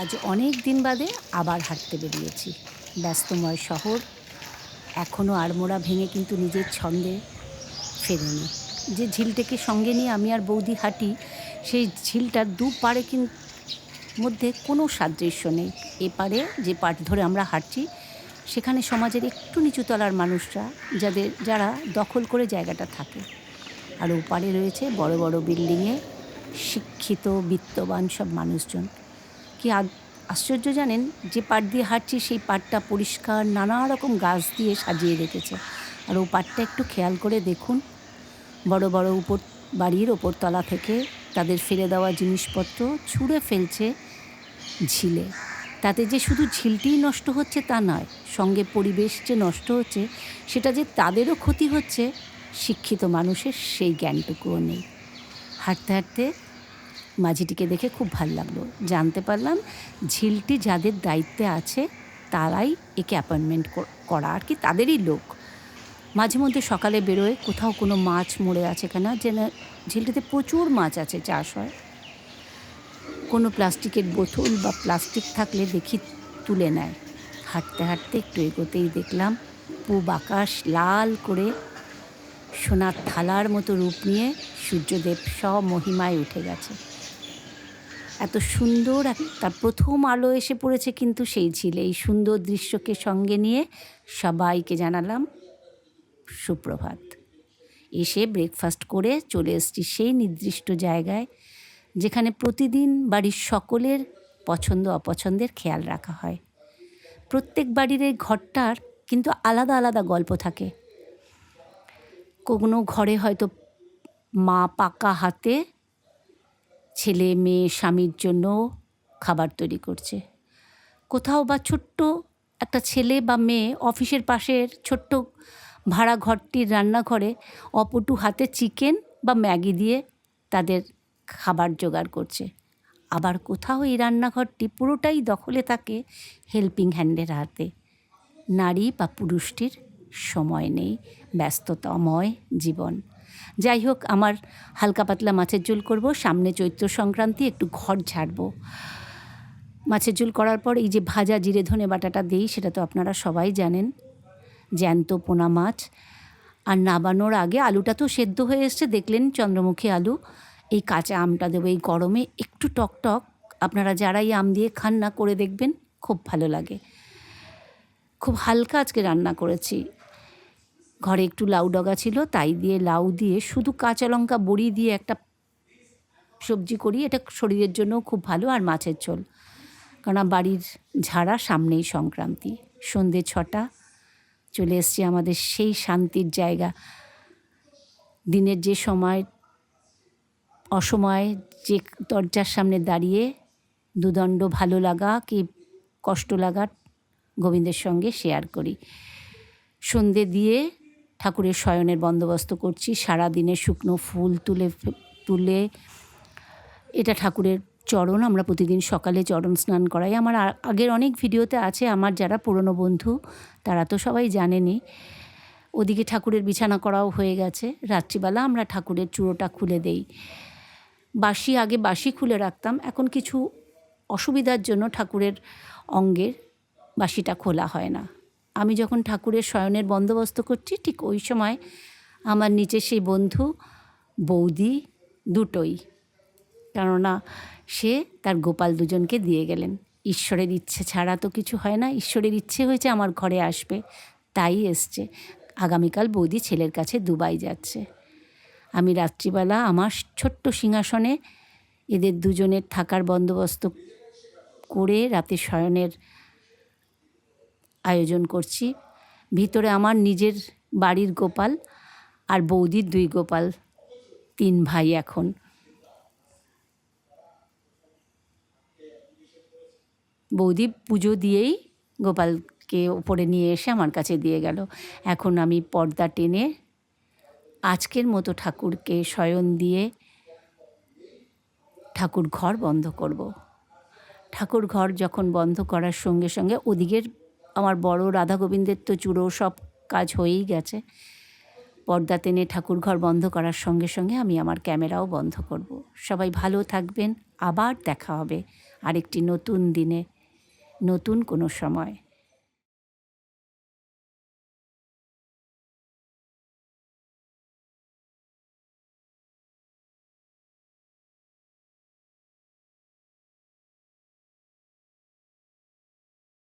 আজ অনেক দিন বাদে আবার হাঁটতে বেরিয়েছি। ব্যস্তময় শহর এখনও আড়মোড়া ভেঙে কিন্তু নিজের ছন্দে ফেরেনি। যে ঝিলটাকে সঙ্গে নিয়ে আমি আর বৌদি হাঁটি, সেই ঝিলটার দুপাড়ে মধ্যে কোনো সাদৃশ্য নেই। এপারে যে পাট ধরে আমরা হাঁটছি, সেখানে সমাজের একটু নিচু তলার মানুষরা যারা দখল করে জায়গাটা থাকে, আর ওপারে রয়েছে বড় বড় বিল্ডিংয়ে শিক্ষিত বিত্তবান সব মানুষজন। কি আশ্চর্য জানেন, যে পাট দিয়ে হাঁটছি সেই পাটটা পরিষ্কার নানা রকম গাছ দিয়ে সাজিয়ে রেখেছে। আর ও পাটটা একটু খেয়াল করে দেখুন, বড় বড় বাড়ির ওপরতলা থেকে তাদের ফেলে দেওয়া জিনিসপত্র ছুঁড়ে ফেলছে ঝিলে। তাতে যে শুধু ঝিলটিই নষ্ট হচ্ছে তা নয়, সঙ্গে পরিবেশ যে নষ্ট হচ্ছে, সেটা যে তাদেরও ক্ষতি হচ্ছে, শিক্ষিত মানুষের সেই জ্ঞানটুকুও নেই। হাঁটতে হাঁটতে মাঝিটিকে দেখে খুব ভাল লাগলো। জানতে পারলাম ঝিলটি যাদের দায়িত্বে আছে তারাই একে অ্যাপয়েন্টমেন্ট করা, আর কি তাদেরই লোক। মাঝে মধ্যে সকালে বেরোয়, কোথাও কোনো মাছ মরে আছে কিনা, যেন ঝিলটিতে প্রচুর মাছ আছে, চাষ হয়। কোনো প্লাস্টিকের বোতল বা প্লাস্টিক থাকলে দেখি তুলে নেয়। হাঁটতে হাঁটতে একটু এগোতেই দেখলাম পূব আকাশ লাল করে সোনার থালার মতো রূপ নিয়ে সূর্যদেব স্বমহিমায় উঠে গেছে। এত সুন্দর তার প্রথম আলো এসে পড়েছে কিন্তু সেই ঝিলে। এই সুন্দর দৃশ্যকে সঙ্গে নিয়ে সবাইকে জানালাম সুপ্রভাত। এসে ব্রেকফাস্ট করে চলে এসেছি সেই নির্দিষ্ট জায়গায় যেখানে প্রতিদিন বাড়ির সকলের পছন্দ অপছন্দের খেয়াল রাখা হয়। প্রত্যেক বাড়ির এই ঘরটার কিন্তু আলাদা আলাদা গল্প থাকে। কোনো ঘরে হয়তো মা পাকা হাতে ছেলে মেয়ে স্বামীর জন্য খাবার তৈরি করছে। কোথাও বা ছোট্ট একটা ছেলে বা মেয়ে অফিসের পাশের ছোট্ট ভাড়া ঘরটির রান্নাঘরে অপটু হাতে চিকেন বা ম্যাগি দিয়ে তাদের খাবার জোগাড় করছে। আবার কোথাও এই রান্নাঘরটি পুরোটাই দখলে থাকে হেল্পিং হ্যান্ডের হাতে। নারী বা পুরুষটির সময় নেই, ব্যস্ততাময় জীবন। যাই হোক, আমার হালকা পাতলা মাছের ঝোল করব। সামনে চৈত্র সংক্রান্তি, একটু ঘর ঝাড়ব। মাছের ঝোল করার পর এই যে ভাজা জিরে ধনে বাটাটা দিই, সেটা তো আপনারা সবাই জানেন, জ্যান্ত পোনা মাছ। আর নাবানোর আগে আলুটা তো সেদ্ধ হয়ে এসছে, দেখলেন চন্দ্রমুখী আলু। এই কাঁচা আমটা দেবো এই গরমে, একটু টক টক। আপনারা যারাই আম দিয়ে খান না, করে দেখবেন, খুব ভালো লাগে। খুব হালকা আজকে রান্না করেছি। ঘরে একটু লাউ ডগা ছিল, তাই দিয়ে লাউ দিয়ে শুধু কাঁচা লঙ্কা বড়ি দিয়ে একটা সবজি করি। এটা শরীরের জন্যও খুব ভালো। আর মাছের ঝোল, কারণ বাড়ির ঝাড়া, সামনেই সংক্রান্তি। সন্ধে 6টা, চলে এসছি আমাদের সেই শান্তির জায়গা। দিনের যে সময় অসময়ে যে দরজার সামনে দাঁড়িয়ে দুদণ্ড ভালো লাগা কি কষ্ট লাগা গোবিন্দের সঙ্গে শেয়ার করি। সন্ধে দিয়ে ঠাকুরের শয়নের বন্দোবস্ত করছি। সারা দিনের শুকনো ফুল তুলে এটা ঠাকুরের চরণ। আমরা প্রতিদিন সকালে চরণ স্নান করাই। আমার আগের অনেক ভিডিওতে আছে, আমার যারা পুরনো বন্ধু তারা তো সবাই জানেনই। ওদিকে ঠাকুরের বিছানা করাও হয়ে গেছে। রাত্রিবেলা আমরা ঠাকুরের চূড়োটা খুলে দেই। আগে বাসি খুলে রাখতাম, এখন কিছু অসুবিধার জন্য ঠাকুরের অঙ্গের বাসিটা খোলা হয় না। আমি যখন ঠাকুরের শয়নের বন্দোবস্ত করছি, ঠিক ওই সময় আমার নিচে সেই বন্ধু বৌদি দুটোই, কেননা সে তার গোপাল দুজনকে দিয়ে গেলেন। ঈশ্বরের ইচ্ছে ছাড়া তো কিছু হয় না। ঈশ্বরের ইচ্ছে হয়েছে আমার ঘরে আসবে, তাই এসছে। আগামীকাল বৌদি ছেলের কাছে দুবাই যাচ্ছে। আমি রাত্রিবেলা আমার ছোট্ট সিংহাসনে এদের দুজনের থাকার বন্দোবস্ত করে রাতে শয়নের আয়োজন করছি। ভিতরে আমার নিজের বাড়ির গোপাল আর বৌদির 2 গোপাল, 3 ভাই। এখন বৌদি পুজো দিয়েই গোপালকে ওপরে নিয়ে এসে আমার কাছে দিয়ে গেল। এখন আমি পর্দা টেনে আজকের মতো ঠাকুরকে শয়ন দিয়ে ঠাকুর ঘর বন্ধ করব। ঠাকুর ঘর যখন বন্ধ করার সঙ্গে সঙ্গে ওদিকের আমার বড় রাধা গোবিন্দের তো চূড়ো সব কাজ হয়েই গেছে। পর্দা টেনে ঠাকুরঘর বন্ধ করার সঙ্গে সঙ্গে আমি আমার ক্যামেরাও বন্ধ করব। সবাই ভালো থাকবেন, আবার দেখা হবে আরেকটি নতুন দিনে, নতুন কোনো সময়।